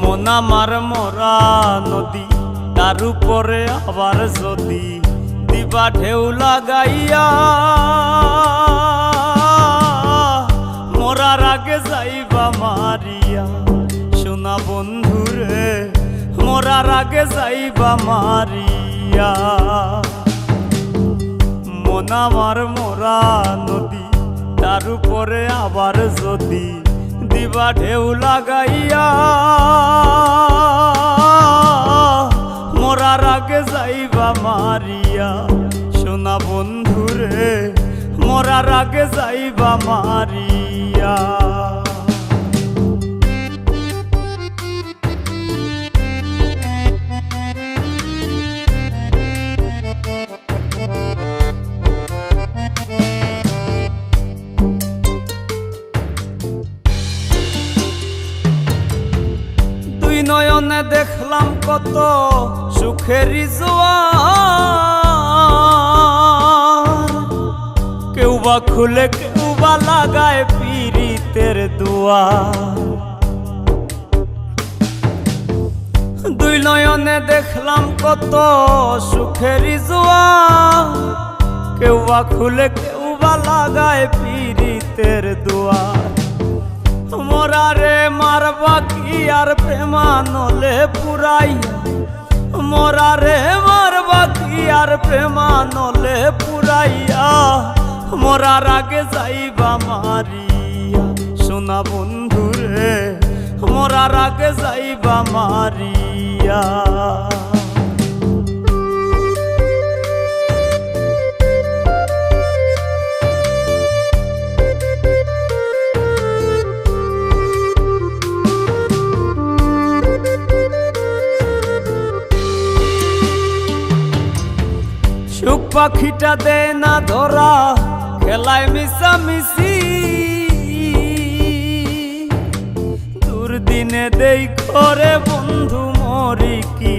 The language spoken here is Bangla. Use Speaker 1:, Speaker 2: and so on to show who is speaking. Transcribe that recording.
Speaker 1: মন আমার মরা নদী, তার উপরে আবার যদি দিবা ঢেউ লাগাইয়া, মরার আগে যাইবা মারিয়া। সোনা বন্ধুরে মরার আগে যাইবা মারিয়া। মন আমার মরা নদী, তার উপরে আবার যদি দিবা ঢেউ লাগাইয়া, মরার আগে যাইবা মারিয়া। সোনা বন্ধুরে মরার আগে যাইবা মারিয়া। দুই নয়নে দেখলাম কত সুখেরই জোয়ার, কেউ বা খুলে কেউ বা লাগায় পীড়িতের দুয়ার। দুই নয়নে দেখলাম কত সুখেরই জোয়ার, কেউ বা খুলে কেউ বা লাগায় পীড়িতের দুয়ার। মরারে মারবা কি আর প্রেমানলে পুরাইয়া, মরারে মারবা কি আর প্রেমানলে পুরাইয়া। মরার আগে যাইবা মারিয়া। সোনা বন্ধুরে মরার আগে যাইবা মারিয়া। সুখ পাখিটা দে না ধরা, খেলায় মিশামিশি। দুর্দিনে দেই করে বন্ধু মরি কি